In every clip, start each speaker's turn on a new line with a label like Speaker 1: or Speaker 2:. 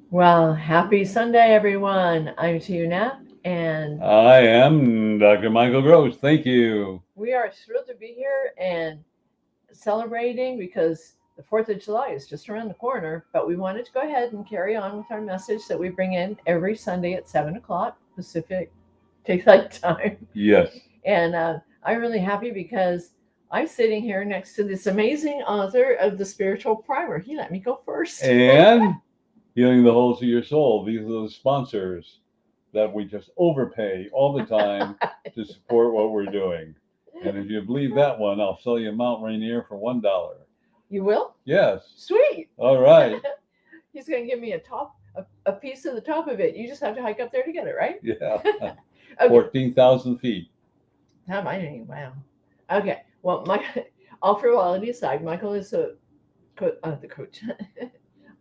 Speaker 1: Well, happy Sunday, everyone. I'm Tiiu, and
Speaker 2: I am Dr. Michael Gross. Thank you.
Speaker 1: we are thrilled to be here and celebrating because the 4th of July is just around the corner. But we wanted to go ahead and carry on with our message that we bring in every Sunday at 7 o'clock Pacific Daylight Time.
Speaker 2: Yes.
Speaker 1: And I'm really happy because I'm sitting here next to this amazing author of the Spiritual Primer. He let me go first.
Speaker 2: And healing the holes of your soul. These are the sponsors that we just overpay all the time to support what we're doing. And if you believe that one, I'll sell you Mount Rainier for $1.
Speaker 1: You will?
Speaker 2: Yes.
Speaker 1: Sweet.
Speaker 2: All right.
Speaker 1: He's going to give me a piece of the top of it. You just have to hike up there to get it, right?
Speaker 2: Yeah.
Speaker 1: Okay.
Speaker 2: 14,000 feet.
Speaker 1: Not my name. Wow. Okay. Well, all frivolity aside, Michael is the coach.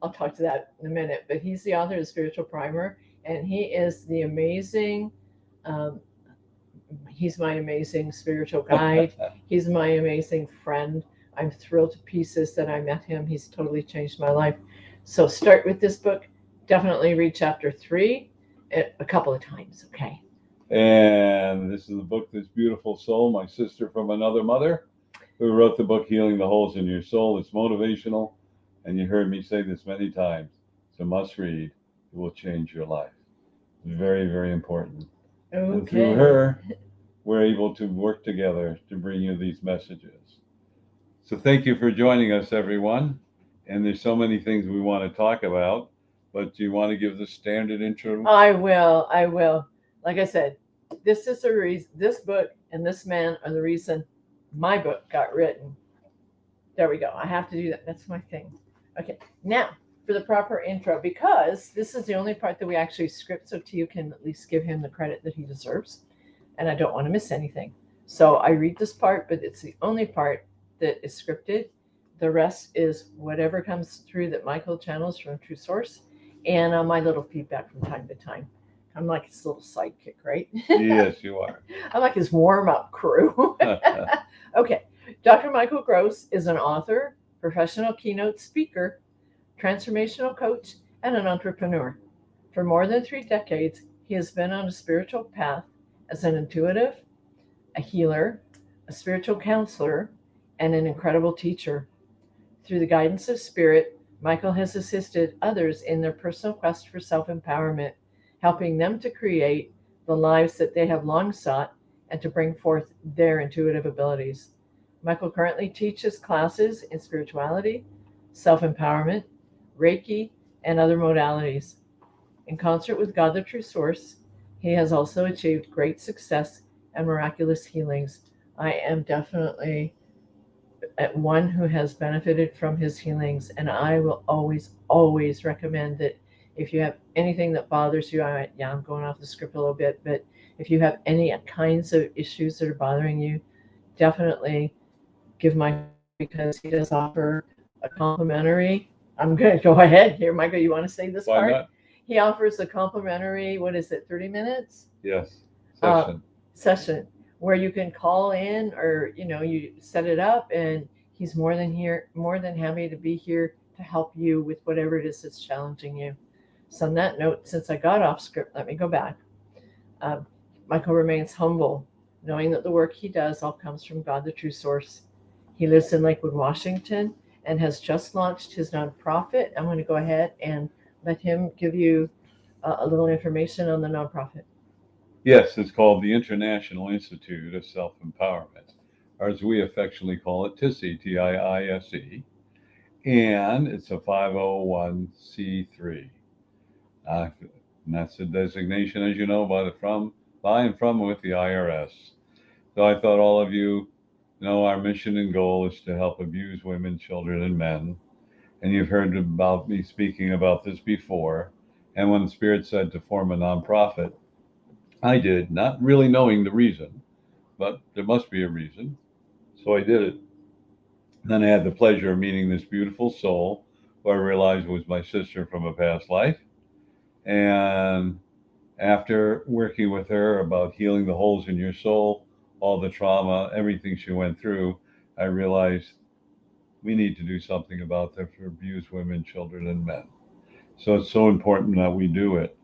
Speaker 1: I'll talk to that in a minute. But he's the author of Spiritual Primer, and he is the amazing. Um, he's my amazing spiritual guide. He's my amazing friend. I'm thrilled to pieces that I met him. He's totally changed my life. So start with this book. Definitely read chapter 3 a couple of times. Okay.
Speaker 2: And this is the book, This Beautiful Soul, my sister from another mother, who wrote the book Healing the Holes in Your Soul. It's motivational, and you heard me say this many times. It's a must read. It will change your life. Very, very important. And through
Speaker 1: Okay.
Speaker 2: her, we're able to work together to bring you these messages. So thank you for joining us, everyone. And there's so many things we want to talk about, but do you want to give the standard intro?
Speaker 1: I will. I will. Like I said, this is the reason. This book and this man are the reason my book got written. There we go. I have to do that. That's my thing. Okay. Now for the proper intro, because this is the only part that we actually script, so Tiiu can at least give him the credit that he deserves, and I don't want to miss anything. So I read this part, but it's the only part that is scripted. The rest is whatever comes through that Michael channels from True Source, and my little feedback from time to time. I'm like his little sidekick, right?
Speaker 2: Yes, you are.
Speaker 1: I'm like his warm up crew. Okay. Dr. Michael Gross is an author, professional keynote speaker, transformational coach, and an entrepreneur. For more than 3 decades, he has been on a spiritual path as an intuitive, a healer, a spiritual counselor, and an incredible teacher. Through the guidance of spirit, Michael has assisted others in their personal quest for self empowerment, helping them to create the lives that they have long sought and to bring forth their intuitive abilities. Michael currently teaches classes in spirituality, self empowerment, Reiki, and other modalities. In concert with God the True Source, he has also achieved great success and miraculous healings. I am definitely one who has benefited from his healings, and I will always, always recommend that if you have anything that bothers you, I'm going off the script a little bit, but if you have any kinds of issues that are bothering you, definitely give Michael a call because he does offer a complimentary. I'm going to go ahead here, Michael. You want to say this
Speaker 2: Why
Speaker 1: part?
Speaker 2: not?
Speaker 1: He offers a complimentary. What is it? 30 minutes
Speaker 2: Yes.
Speaker 1: uh,
Speaker 2: Session.
Speaker 1: session where you can call in, or you set it up, and he's more than happy to be here to help you with whatever it is that's challenging you. So on that note, since I got off script, let me go back. Uh, Michael remains humble, knowing that the work he does all comes from God, the true source. He lives in Lakewood, Washington, and has just launched his nonprofit. I'm going to go ahead and let him give you a little information on the nonprofit.
Speaker 2: Yes, it's called the International Institute of Self Empowerment, or as we affectionately call it, TISE, TIISE, and it's a 501c3. And that's a designation, as you know, by and from with the IRS. So I thought all of you know our mission and goal is to help abused women, children, and men. And you've heard about me speaking about this before. And when the Spirit said to form a nonprofit, I did, not really knowing the reason, but there must be a reason. So I did it. Then I had the pleasure of meeting this beautiful soul who I realized was my sister from a past life. And after working with her about healing the holes in your soul, all the trauma, everything she went through, I realized we need to do something about that for abused women, children, and men. So it's so important that we do it.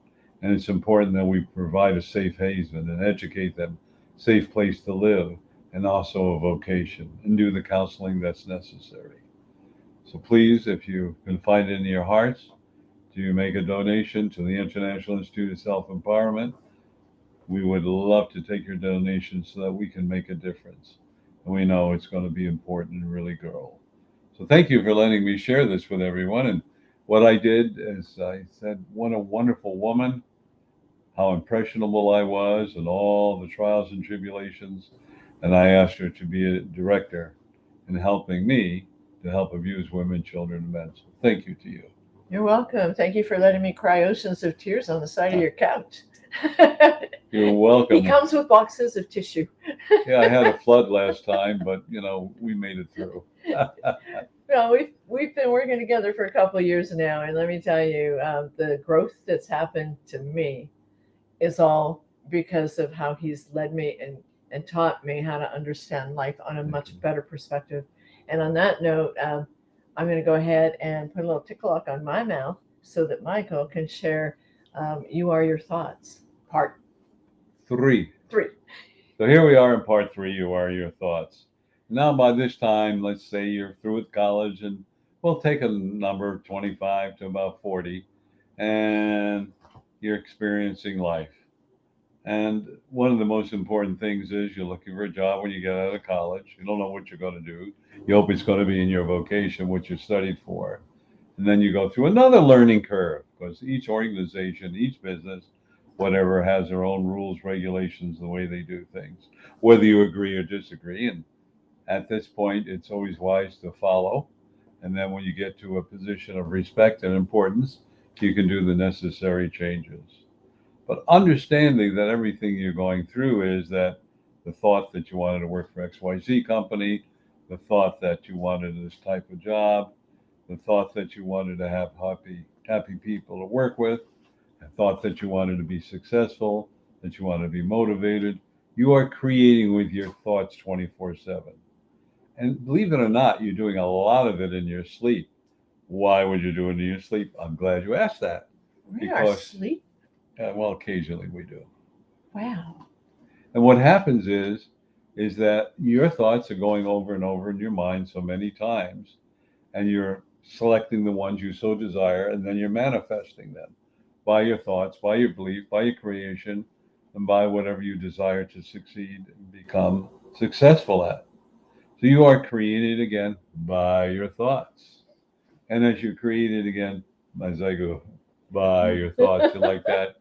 Speaker 2: And it's important that we provide a safe haven and educate them, safe place to live, and also a vocation, and do the counseling that's necessary. So please, if you can find it in your hearts, do you make a donation to the International Institute of Self Empowerment? We would love to take your donation so that we can make a difference. And we know it's going to be important and really grow. So thank you for letting me share this with everyone. And what I did is I said, what a wonderful woman, how impressionable I was, and all the trials and tribulations. And I asked her to be a director in helping me to help abused women, children, and men. So thank you to you.
Speaker 1: You're welcome. Thank you for letting me cry oceans of tears on the side of your couch.
Speaker 2: You're
Speaker 1: He
Speaker 2: welcome.
Speaker 1: comes with boxes of tissue.
Speaker 2: Yeah, I had a flood last time, but we made it through.
Speaker 1: Well, we've been working together for a couple of years now, and let me tell you, the growth that's happened to me is all because of how he's led me and taught me how to understand life on a much better perspective. And on that note, I'm going to go ahead and put a little tickle lock on my mouth so that Michael can share You Are Your Thoughts, part
Speaker 2: 3.
Speaker 1: 3.
Speaker 2: So here we are in part 3. You are your thoughts. Now, by this time, let's say you're through with college, and we'll take a number 25 to about 40, and you're experiencing life. And one of the most important things is you're looking for a job when you get out of college. You don't know what you're going to do. You hope it's going to be in your vocation, what you studied for. And then you go through another learning curve because each organization, each business, whatever, has their own rules, regulations, the way they do things, whether you agree or disagree. And at this point, it's always wise to follow. And then when you get to a position of respect and importance, you can do the necessary changes. But understanding that everything you're going through is that the thought that you wanted to work for XYZ company, the thought that you wanted this type of job, the thought that you wanted to have happy people to work with, the thought that you wanted to be successful, that you wanted to be motivated. You are creating with your thoughts 24/7. And believe it or not, you're doing a lot of it in your sleep. Why would you do it in your sleep? I'm glad you asked that.
Speaker 1: We are
Speaker 2: Because,
Speaker 1: asleep.
Speaker 2: well, occasionally we do.
Speaker 1: Wow.
Speaker 2: And what happens is that your thoughts are going over and over in your mind so many times, and you're selecting the ones you so desire, and then you're manifesting them by your thoughts, by your belief, by your creation, and by whatever you desire to succeed and become successful at. So you are created again by your thoughts. And as you're created again, as I go, by your thoughts, you like that.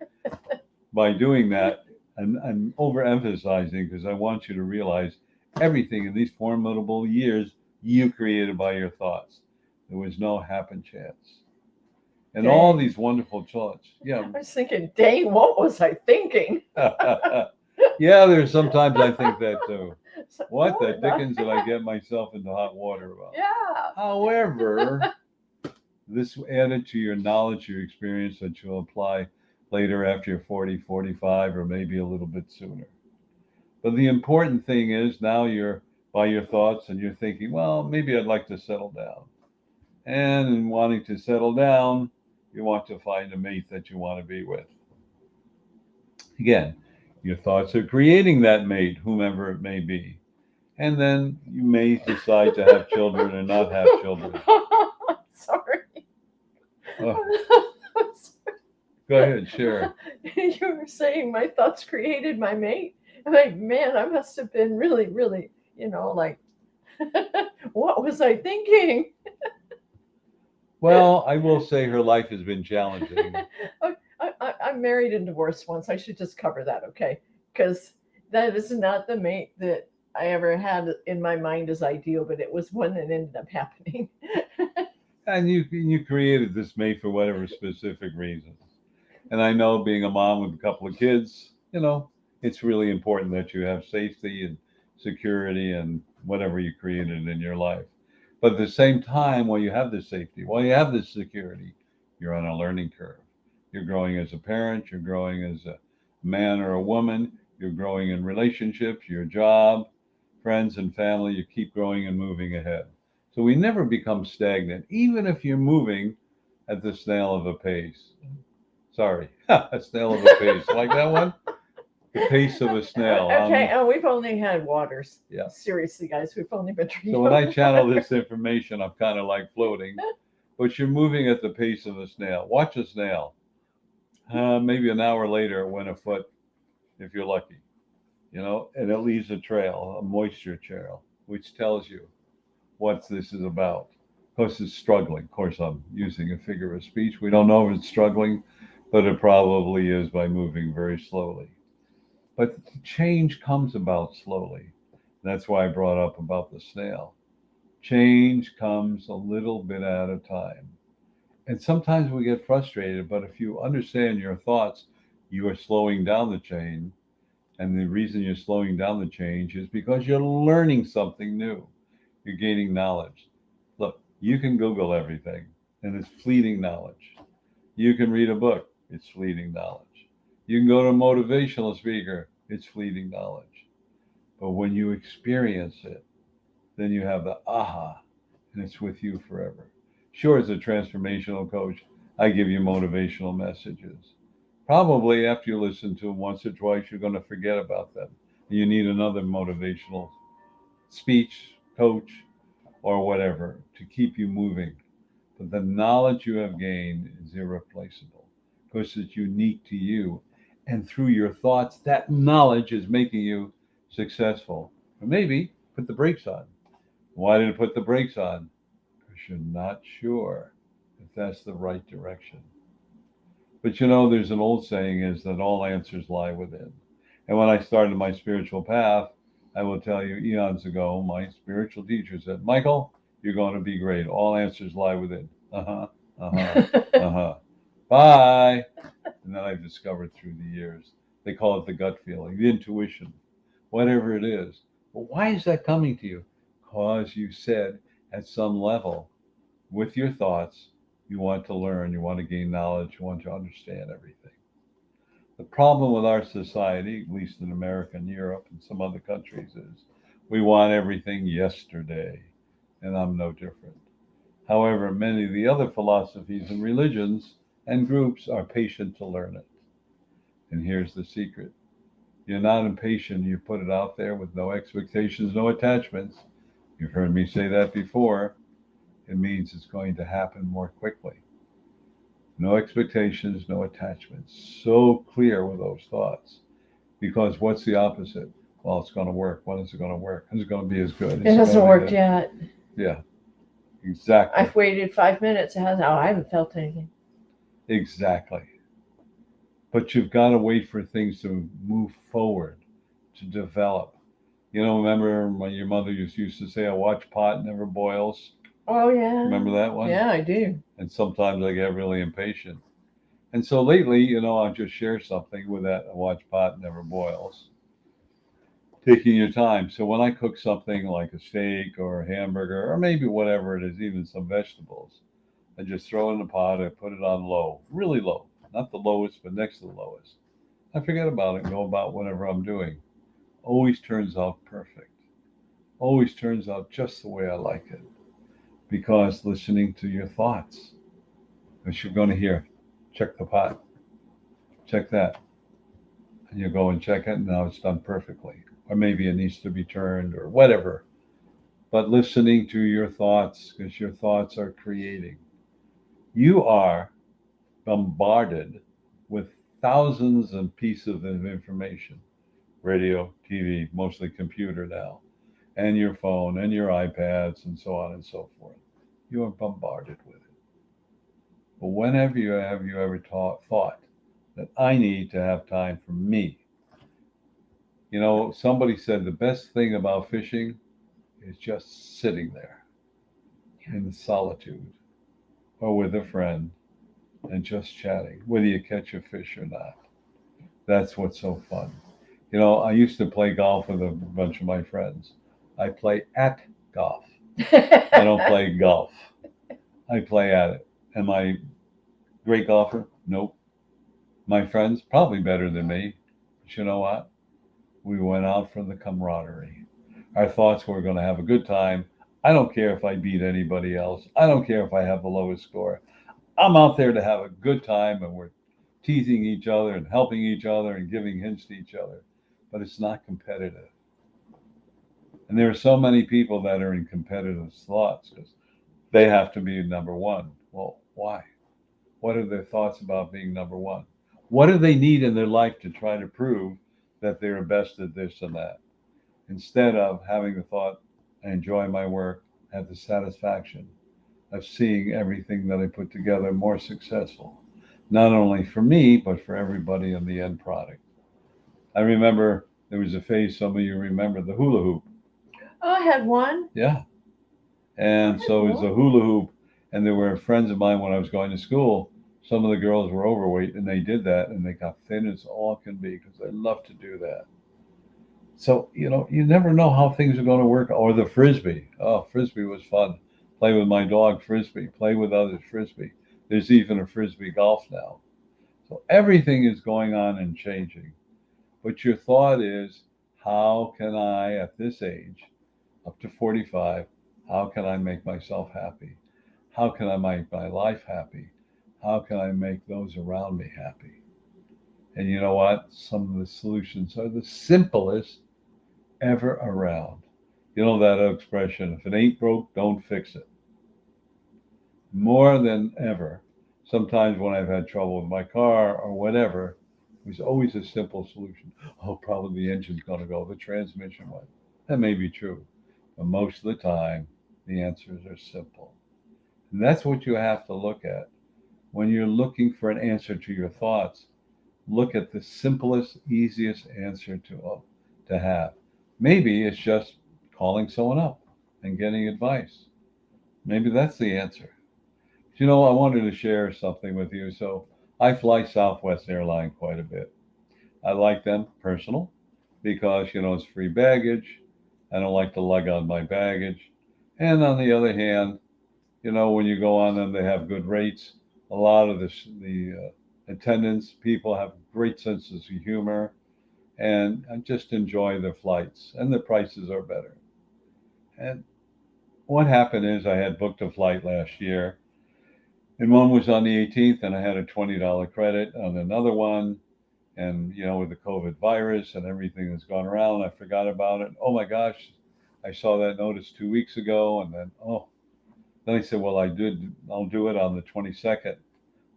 Speaker 2: By doing that, I'm overemphasizing because I want you to realize everything in these formidable years you created by your thoughts. There was no happen chance. And all
Speaker 1: Dang.
Speaker 2: these wonderful thoughts. Yeah.
Speaker 1: I was thinking, dang, what was I thinking?
Speaker 2: Yeah, there's sometimes I think that too.
Speaker 1: So,
Speaker 2: What the
Speaker 1: the-
Speaker 2: dickens did I get myself into hot water about?
Speaker 1: Yeah.
Speaker 2: However, this added to your knowledge, your experience that you'll apply later after you're 40, 45, or maybe a little bit sooner. But the important thing is now you're by your thoughts and you're thinking, well, maybe I'd like to settle down. And in wanting to settle down, you want to find a mate that you want to be with. Again, your thoughts are creating that mate, whomever it may be. And then you may decide to have children or not have children.
Speaker 1: Sorry.
Speaker 2: Oh, go ahead, share.
Speaker 1: You were saying my thoughts created my mate. I'm like, man, I must have been really, really, like, what was I thinking?
Speaker 2: Well, I will say her life has been challenging.
Speaker 1: I'm married and divorced once. I should just cover that, okay? Because that is not the mate that I ever had in my mind as ideal, but it was one that ended up happening.
Speaker 2: And you created this mate for whatever specific reasons. And I know being a mom with a couple of kids, it's really important that you have safety and security and whatever you created in your life. But at the same time, while you have this safety, while you have this security, you're on a learning curve. You're growing as a parent, you're growing as a man or a woman, you're growing in relationships, your job, friends and family, you keep growing and moving ahead. So we never become stagnant. Even if you're moving at the snail of a pace. Sorry, a snail of a pace. Like that one? The pace of a snail.
Speaker 1: Okay, and we've only had waters.
Speaker 2: Yeah.
Speaker 1: Seriously, guys, we've only been drinking.
Speaker 2: So when I channel
Speaker 1: water.
Speaker 2: this information, I'm kind of like floating, but you're moving at the pace of a snail. Watch a snail. Maybe an hour later, it went afoot, if you're lucky, and it leaves a trail, a moisture trail, which tells you what this is about. Of course, it's struggling. Of course, I'm using a figure of speech. We don't know if it's struggling, but it probably is by moving very slowly. But change comes about slowly. That's why I brought up about the snail. Change comes a little bit at a time. And sometimes we get frustrated, but if you understand your thoughts, you are slowing down the chain. And the reason you're slowing down the change is because you're learning something new. You're gaining knowledge. Look, you can Google everything, and it's fleeting knowledge. You can read a book, it's fleeting knowledge. You can go to a motivational speaker, it's fleeting knowledge. But when you experience it, then you have the aha, and it's with you forever. Sure, as a transformational coach, I give you motivational messages. Probably after you listen to them once or twice, you're going to forget about them. You need another motivational speech, coach, or whatever to keep you moving. But the knowledge you have gained is irreplaceable because it's unique to you. And through your thoughts, that knowledge is making you successful. Or maybe put the brakes on. Why did it put the brakes on? Because you're not sure if that's the right direction. But there's an old saying is that all answers lie within. And when I started my spiritual path, I will tell you, eons ago, my spiritual teacher said, Michael, you're going to be great. All answers lie within. Bye. And then I've discovered through the years, they call it the gut feeling, the intuition, whatever it is. But why is that coming to you? Because you said at some level, with your thoughts, you want to learn, you want to gain knowledge, you want to understand everything. The problem with our society, at least in America and Europe and some other countries, is we want everything yesterday, and I'm no different. However, many of the other philosophies and religions and groups are patient to learn it. And here's the secret. You're not impatient, you put it out there with no expectations, no attachments. You've heard me say that before. It means it's going to happen more quickly. No expectations, no attachments. So clear with those thoughts. Because what's the opposite? Well, it's going to work. When is it going to work? Is it going to be as good?
Speaker 1: It hasn't worked yet.
Speaker 2: Yeah, exactly.
Speaker 1: I've waited 5 minutes. It hasn't. I haven't felt anything.
Speaker 2: Exactly. But you've got to wait for things to move forward, to develop. Remember when your mother used to say, a watch pot never boils?
Speaker 1: Oh, yeah.
Speaker 2: Remember that one?
Speaker 1: Yeah, I do.
Speaker 2: And sometimes I get really impatient. And so lately, I'll just share something with that a watch pot never boils. Taking your time. So when I cook something like a steak or a hamburger, or maybe whatever it is, even some vegetables, I just throw it in the pot, I put it on low, really low. Not the lowest, but next to the lowest. I forget about it and go about whatever I'm doing. Always turns out perfect. Always turns out just the way I like it. Because listening to your thoughts, because you're going to hear, check the pot, check that. And you go and check it, and now it's done perfectly. Or maybe it needs to be turned or whatever. But listening to your thoughts, because your thoughts are creating. You are bombarded with thousands of pieces of information, radio, TV, mostly computer now, and your phone and your iPads and so on and so forth. You are bombarded with it. But whenever have you ever thought that I need to have time for me? Somebody said the best thing about fishing is just sitting there in solitude or with a friend and just chatting, whether you catch a fish or not. That's what's so fun. I used to play golf with a bunch of my friends. I play at golf. I don't play golf. I play at it. Am I a great golfer? Nope. My friends, probably better than me. But you know what? We went out for the camaraderie. Our thoughts were going to have a good time. I don't care if I beat anybody else. I don't care if I have the lowest score. I'm out there to have a good time, and we're teasing each other and helping each other and giving hints to each other. But it's not competitive. And there are so many people that are in competitive thoughts because they have to be number one. Well, why? What are their thoughts about being number one? What do they need in their life to try to prove that they're best at this and that? Instead of having the thought, I enjoy my work, have the satisfaction of seeing everything that I put together more successful, not only for me, but for everybody in the end product. I remember there was a phase, some of you remember the hula hoop.
Speaker 1: Oh, I had one.
Speaker 2: Yeah. And so it was a hula hoop. And there were friends of mine when I was going to school. Some of the girls were overweight and they did that and they got thin as all can be because they love to do that. So, you never know how things are going to work. Or the frisbee. Oh, frisbee was fun. Play with my dog, frisbee. Play with others, frisbee. There's even a frisbee golf now. So everything is going on and changing. But your thought is, how can I, at this age, up to 45, how can I make myself happy? How can I make my life happy? How can I make those around me happy? And you know what? Some of the solutions are the simplest ever around. You know that expression, if it ain't broke, don't fix it. More than ever, sometimes when I've had trouble with my car or whatever, there's always a simple solution. Oh, probably the engine's going to go, the transmission went. That may be true, but most of the time, the answers are simple. And that's what you have to look at. When you're looking for an answer to your thoughts, look at the simplest, easiest answer to have. Maybe it's just calling someone up and getting advice. Maybe that's the answer. I wanted to share something with you. So I fly Southwest Airline quite a bit. I like them personal because, it's free baggage. I don't like to lug on my baggage. And on the other hand, when you go on them, they have good rates. A lot of the attendants, people have great senses of humor, and I just enjoy their flights, and the prices are better. And what happened is I had booked a flight last year, and one was on the 18th, and I had a $20 credit on another one. And, with the COVID virus and everything that's gone around, I forgot about it. Oh my gosh, I saw that notice 2 weeks ago. And then I said, well, I'll do it on the 22nd.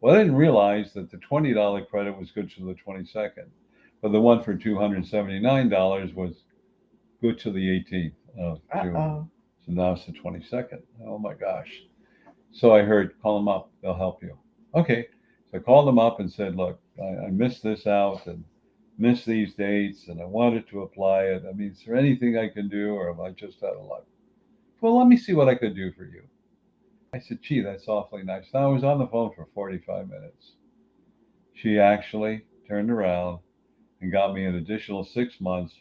Speaker 2: Well, I didn't realize that the $20 credit was good to the 22nd, but the one for $279 was good to the 18th of June.
Speaker 1: Uh-oh.
Speaker 2: So now it's the 22nd. Oh my gosh. So I heard, call them up. They'll help you. Okay. So I called them up and said, look, I missed this out and missed these dates and I wanted to apply it. I mean, is there anything I can do or am I just out of luck? Well, let me see what I could do for you. I said, gee, that's awfully nice. Now I was on the phone for 45 minutes. She actually turned around and got me an additional 6 months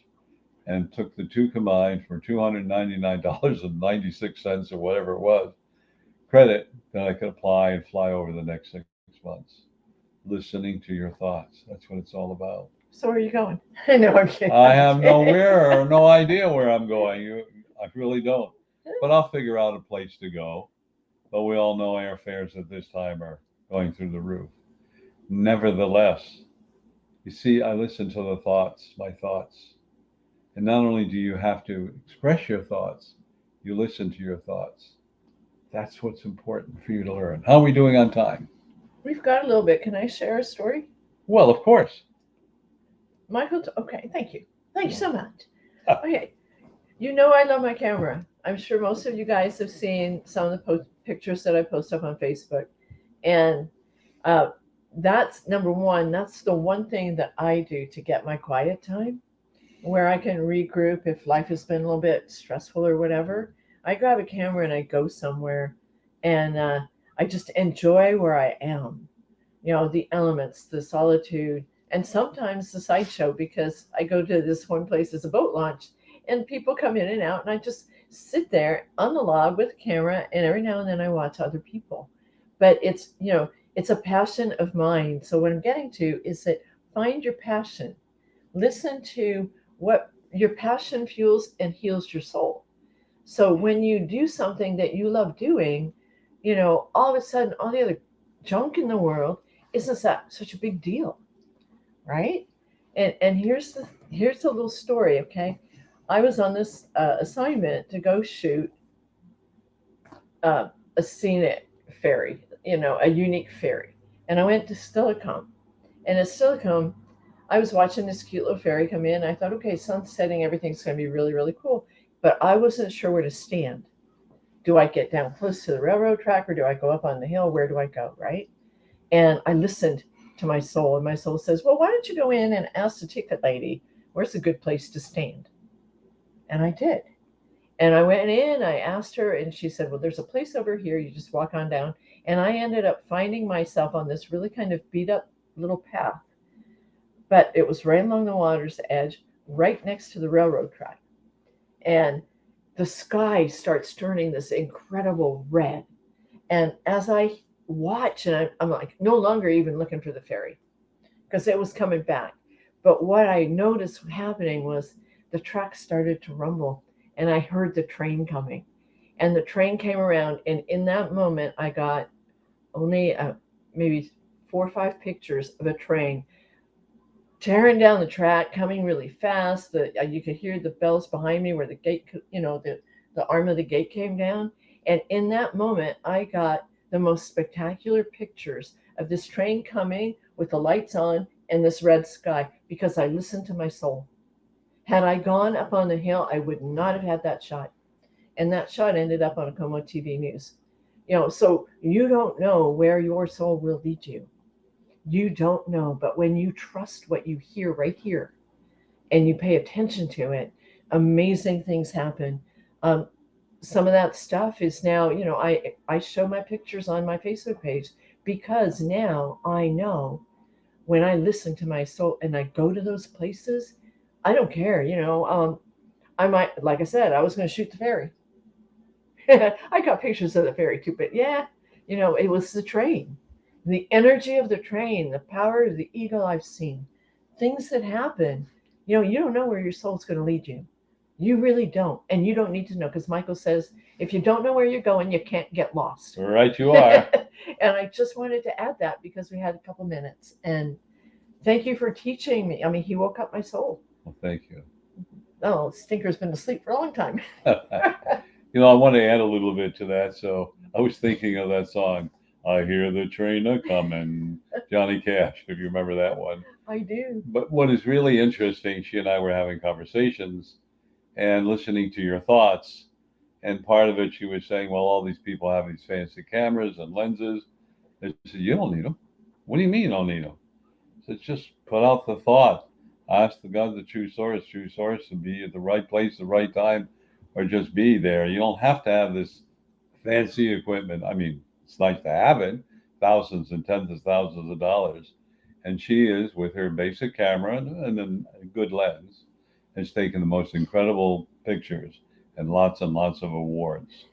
Speaker 2: and took the two combined for $299.96 or whatever it was credit that I could apply and fly over the next 6 months. Listening to your thoughts. That's what it's all about.
Speaker 1: So where are you going? No, I'm kidding.
Speaker 2: I have no idea where I'm going. I really don't. But I'll figure out a place to go. But we all know airfares at this time are going through the roof. Nevertheless, you see, I listen to my thoughts. And not only do you have to express your thoughts, you listen to your thoughts. That's what's important for you to learn. How are we doing on time?
Speaker 1: We've got a little bit. Can I share a story?
Speaker 2: Well, of course.
Speaker 1: Michael, okay, thank you. Thank you so much. Okay, I love my camera. I'm sure most of you guys have seen some of the pictures that I post up on Facebook. And that's number one. That's the one thing that I do to get my quiet time where I can regroup if life has been a little bit stressful or whatever. I grab a camera and I go somewhere and I just enjoy where I am. The elements, the solitude, and sometimes the sideshow because I go to this one place as a boat launch and people come in and out and I just sit there on the log with a camera and every now and then I watch other people. But it's a passion of mine. So what I'm getting to is that find your passion. Listen to what your passion fuels and heals your soul. So when you do something that you love doing, all of a sudden all the other junk in the world isn't that such a big deal, right? And here's a little story, okay? I was on this assignment to go shoot uh, a scenic ferry, a unique ferry, and I went to Stillicum. And at Stillicum, I was watching this cute little ferry come in. I thought, okay, sun's setting, everything's going to be really, really cool. But I wasn't sure where to stand. Do I get down close to the railroad track or do I go up on the hill? Where do I go, right? And I listened to my soul, and my soul says, well, why don't you go in and ask the ticket lady, where's a good place to stand? And I did. And I went in, I asked her, and she said, well, there's a place over here. You just walk on down. And I ended up finding myself on this really kind of beat up little path, but it was right along the water's edge, right next to the railroad track. And the sky starts turning this incredible red. And as I watch, and I'm like no longer even looking for the ferry because it was coming back. But what I noticed happening was the track started to rumble, and I heard the train coming. And the train came around, and in that moment, I got only maybe 4 or 5 pictures of a train tearing down the track, coming really fast. You could hear the bells behind me where the gate, the arm of the gate came down. And in that moment, I got the most spectacular pictures of this train coming with the lights on and this red sky because I listened to my soul. Had I gone up on the hill, I would not have had that shot. And that shot ended up on a Como TV News. So you don't know where your soul will lead you. You don't know, but when you trust what you hear right here and you pay attention to it, amazing things happen. Some of that stuff is now, I show my pictures on my Facebook page because now I know when I listen to my soul and I go to those places, I don't care, I might, like I said, I was going to shoot the ferry. I got pictures of the ferry too, but yeah, it was the train. The energy of the train, the power of the eagle I've seen, things that happen. You don't know where your soul's going to lead you. You really don't. And you don't need to know because Michael says, if you don't know where you're going, you can't get lost.
Speaker 2: Right, you are.
Speaker 1: And I just wanted to add that because we had a couple minutes. And thank you for teaching me. I mean, he woke up my soul.
Speaker 2: Well, thank you.
Speaker 1: Oh, Stinker's been asleep for a long time.
Speaker 2: I want to add a little bit to that. So I was thinking of that song, I Hear the Train a Comin', Johnny Cash, if you remember that one.
Speaker 1: I do.
Speaker 2: But what is really interesting, she and I were having conversations and listening to your thoughts. And part of it, she was saying, well, all these people have these fancy cameras and lenses. I said, you don't need them. What do you mean you don't need them? I said, just put out the thought. Ask the God, the true source, and be at the right place, the right time, or just be there. You don't have to have this fancy equipment. I mean, it's nice to have it, thousands and tens of thousands of dollars. And she is, with her basic camera and then a good lens, has taken the most incredible pictures and lots of awards.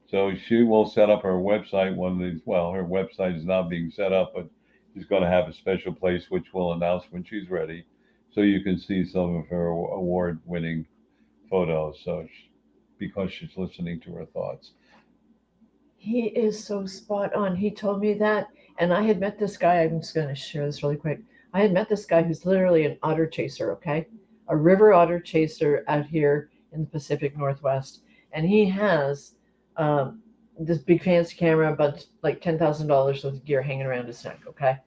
Speaker 2: So she will set up her website one of these. Well, her website is now being set up, but she's going to have a special place which we'll announce when she's ready, so you can see some of her award-winning photos. So, because she's listening to her thoughts.
Speaker 1: He is so spot on. He told me that, and I had met this guy. I'm just going to share this really quick. I had met this guy who's literally an otter chaser, okay? A river otter chaser out here in the Pacific Northwest. And he has this big fancy camera, but like $10,000 worth of gear hanging around his neck, okay?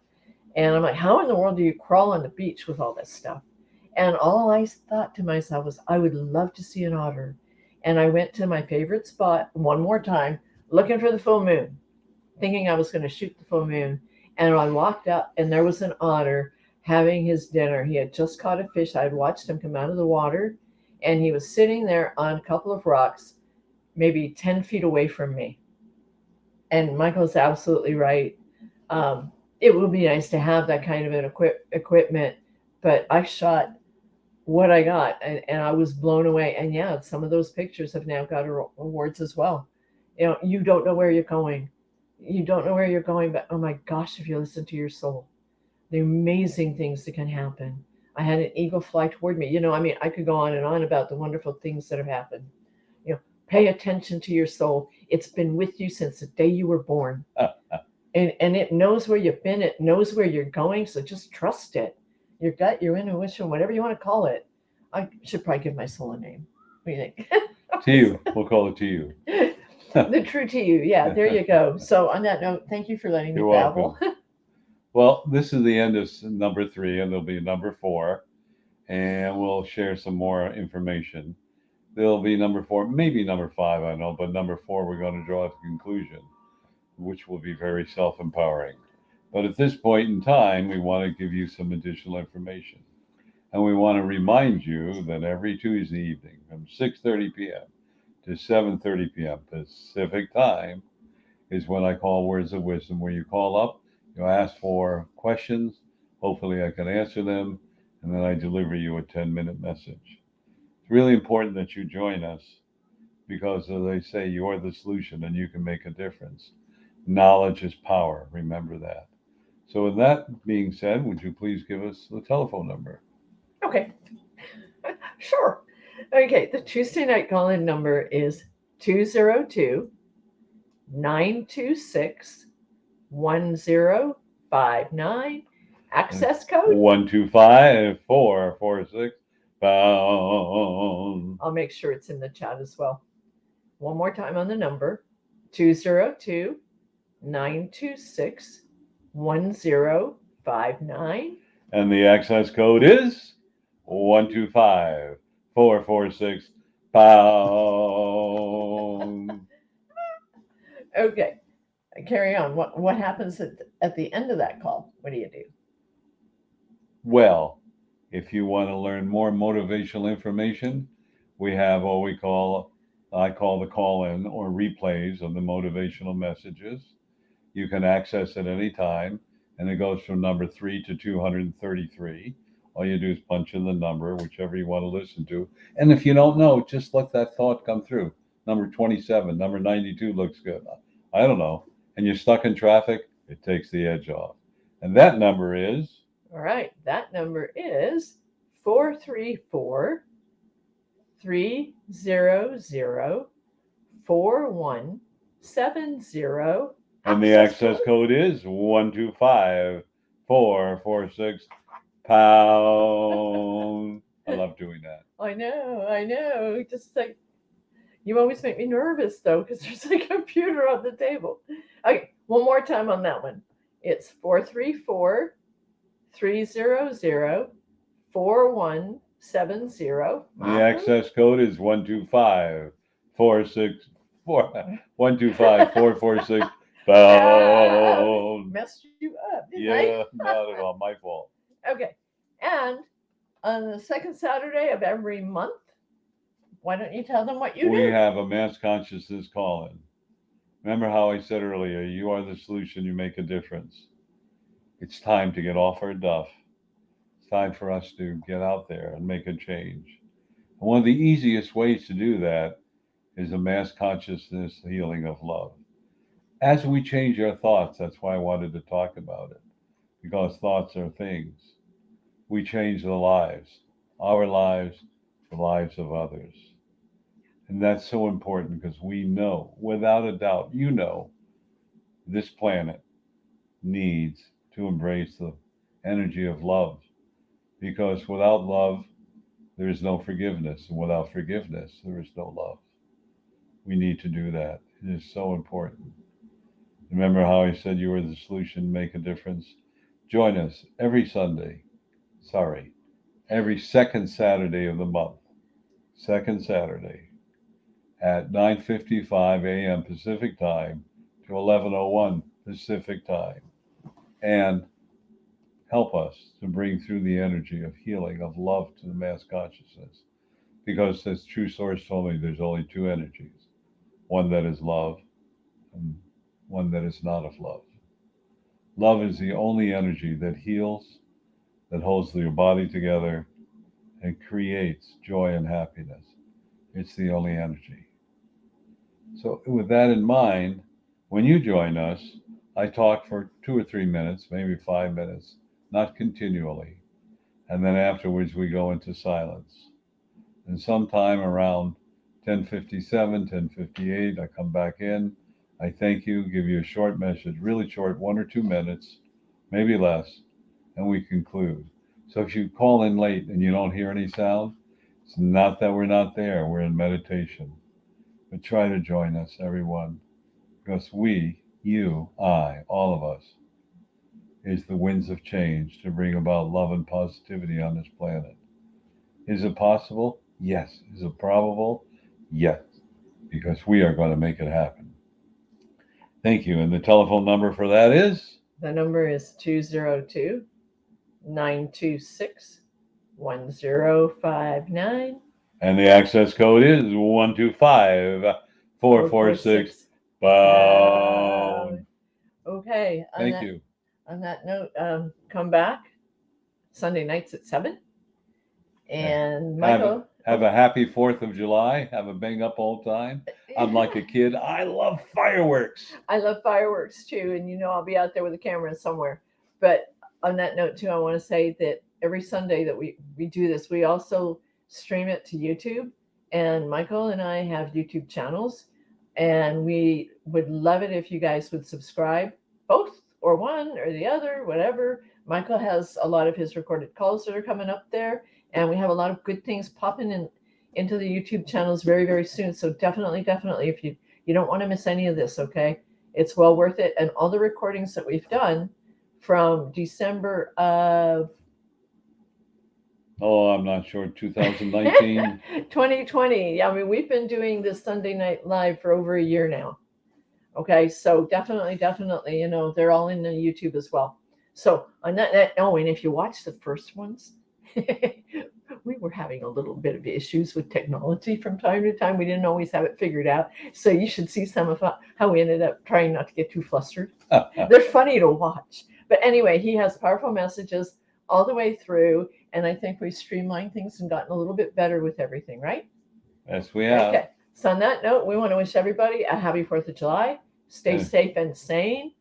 Speaker 1: And I'm like, how in the world do you crawl on the beach with all this stuff? And all I thought to myself was, I would love to see an otter. And I went to my favorite spot one more time, looking for the full moon, thinking I was going to shoot the full moon. And I walked up, and there was an otter having his dinner. He had just caught a fish. I had watched him come out of the water, and he was sitting there on a couple of rocks, maybe 10 feet away from me. And Michael's absolutely right. It would be nice to have that kind of an equipment, but I shot what I got, and I was blown away. And yeah, some of those pictures have now got awards as well. You don't know where you're going. You don't know where you're going, but oh my gosh, if you listen to your soul, the amazing things that can happen. I had an eagle fly toward me. I could go on and on about the wonderful things that have happened. Pay attention to your soul. It's been with you since the day you were born. and it knows where you've been, it knows where you're going, so just trust it. Your gut, your intuition, whatever you want to call it. I should probably give my soul a name. What do you think?
Speaker 2: Tiiu, we'll call it Tiiu.
Speaker 1: The true Tiiu. Yeah, there you go. So on that note, thank you for letting me
Speaker 2: You're
Speaker 1: babble.
Speaker 2: welcome. Well, this is the end of number 3, and there'll be number 4, and we'll share some more information. There'll be number 4, maybe number 5, I don't know, but number 4, we're going to draw a conclusion, which will be very self-empowering. But at this point in time, we want to give you some additional information. And we want to remind you that every Tuesday evening from 6:30 p.m. to 7:30 p.m. Pacific time is when I call Words of Wisdom, where you call up, you ask for questions, hopefully I can answer them, and then I deliver you a 10-minute message. It's really important that you join us because, as I say, you're the solution and you can make a difference. Knowledge is power. Remember that. So, with that being said, would you please give us the telephone number?
Speaker 1: Okay, sure. Okay, the Tuesday night call-in number is 202-926-1059. Access code?
Speaker 2: 125-446 pound.
Speaker 1: I'll make sure it's in the chat as well. One more time on the number, 202-926-1059.
Speaker 2: And the access code is 125-446 pound.
Speaker 1: Okay, carry on. What happens at the end of that call? What do you do?
Speaker 2: Well, if you want to learn more motivational information, we have what I call the call-in or replays of the motivational messages. You can access it anytime, and it goes from number 3 to 233. All you do is punch in the number, whichever you want to listen to. And if you don't know, just let that thought come through. Number 27, number 92 looks good. I don't know. And you're stuck in traffic, it takes the edge off. And that number is?
Speaker 1: All right, that number is 434 300 4170.
Speaker 2: And the access code is 125-446 pound. I love doing that.
Speaker 1: I know. Just like, you always make me nervous though, because there's a computer on the table. Okay, one more time on that one. It's 434 300 4170.
Speaker 2: The access code is 125-446 pound.
Speaker 1: Messed you up, didn't
Speaker 2: Yeah, not at all. My fault.
Speaker 1: Okay. And on the second Saturday of every month, why don't you tell them what you do?
Speaker 2: We have a mass consciousness call-in. Remember how I said earlier, you are the solution, you make a difference. It's time to get off our duff. It's time for us to get out there and make a change. And one of the easiest ways to do that is a mass consciousness healing of love. As we change our thoughts, that's why I wanted to talk about it, because thoughts are things. We change the lives, our lives, the lives of others. And that's so important because we know, without a doubt, this planet needs to embrace the energy of love. Because without love, there is no forgiveness. And without forgiveness, there is no love. We need to do that. It is so important. Remember how I said you were the solution, make a difference? Join us every second Saturday of the month. Second Saturday at 9:55 a.m. Pacific time to 11:01 Pacific time. And help us to bring through the energy of healing, of love to the mass consciousness. Because as True Source told me, there's only two energies. One that is love and one that is not of love. Love is the only energy that heals, that holds your body together, and creates joy and happiness. It's the only energy. So with that in mind, when you join us, I talk for 2 or 3 minutes, maybe 5 minutes, not continually. And then afterwards we go into silence. And sometime around 10:57, 10:58, I come back in, I thank you, give you a short message, really short, 1 or 2 minutes, maybe less, and we conclude. So if you call in late and you don't hear any sound, it's not that we're not there, we're in meditation. But try to join us, everyone, because we, you, I, all of us, is the winds of change to bring about love and positivity on this planet. Is it possible? Yes. Is it probable? Yes, because we are going to make it happen. Thank you. And the telephone number for that is?
Speaker 1: The number is 202-926-1059.
Speaker 2: And the access code is 125-446 pound.
Speaker 1: Okay.
Speaker 2: Thank you.
Speaker 1: On that note, come back Sunday nights at 7. And Michael,
Speaker 2: have a happy 4th of July. Have a bang up old time. I'm like a kid. I love fireworks.
Speaker 1: I love fireworks too. And I'll be out there with a camera somewhere. But on that note too, I want to say that every Sunday that we do this, we also stream it to YouTube. And Michael and I have YouTube channels. And we would love it if you guys would subscribe, both or one or the other, whatever. Michael has a lot of his recorded calls that are coming up there. And we have a lot of good things popping into the YouTube channels very, very soon. So definitely, if you don't want to miss any of this, okay? It's well worth it. And all the recordings that we've done from December of...
Speaker 2: Oh, I'm not sure, 2019?
Speaker 1: 2020. I mean, we've been doing this Sunday Night Live for over a year now. Okay, so definitely, they're all in the YouTube as well. So on that and if you watch the first ones, we were having a little bit of issues with technology from time to time. We didn't always have it figured out. So you should see some of how we ended up trying not to get too flustered. They're funny to watch. But anyway, he has powerful messages all the way through. And I think we've streamlined things and gotten a little bit better with everything, right?
Speaker 2: Yes, we have.
Speaker 1: Okay. So on that note, we want to wish everybody a happy 4th of July. Stay safe and sane.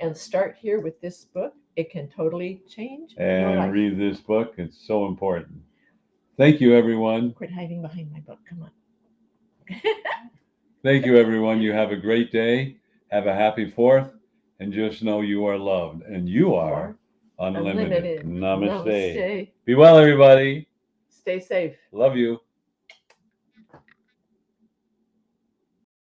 Speaker 1: And start here with this book. It can totally change your life.
Speaker 2: And read this book. It's so important. Thank you, everyone.
Speaker 1: Quit hiding behind my book. Come on.
Speaker 2: Thank you, everyone. You have a great day. Have a happy 4th. And just know you are loved. And you are unlimited. Namaste.
Speaker 1: Namaste.
Speaker 2: Be well, everybody.
Speaker 1: Stay safe.
Speaker 2: Love you.